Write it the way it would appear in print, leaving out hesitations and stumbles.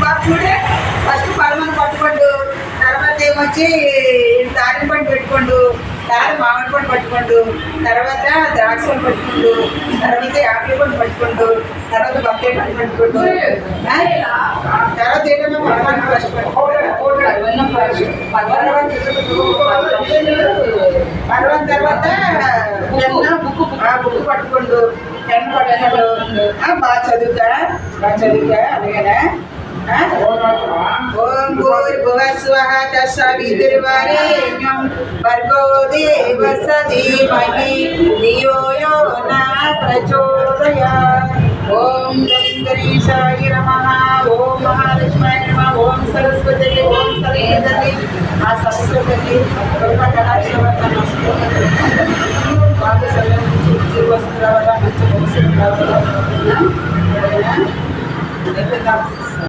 బాబు చూడే ఫస్ట్ పడమని పట్టుకోండు, తర్వాత ఏమొచ్చి దారిమ పండు పెట్టుకోండు, తర్వాత మామిడి పండు పట్టుకోండు, తర్వాత ద్రాక్ష పండు పట్టుకోండు, తర్వాత యాపిల్ పండు పట్టుకోండు, తర్వాత బత్తాయి పండు పట్టుకోండు, తర్వాత ఏంటన్నా పడమని ఫస్ట్ పడవన తర్వాత బుక్ పట్టుకోండు, పెన్ పట్టుకోండు. బాగా చదువుతా అలాగేనా. ఓం భూర్భువస్వః తత్సవితుర్వరేణ్యం భర్గో దేవస్య ధీమహి ధియో యో న ప్రచోదయాత్. ఓం గణేశాయ నమః. ఓం మహాలక్ష్మ్యాయ నమః. ఓం సరస్వతి. ఓం సరస్వతి. ఆ సరస్వతి బాగా చదివి వస్తు రావాలా, మంచి భవిష్యత్తు రావాలా.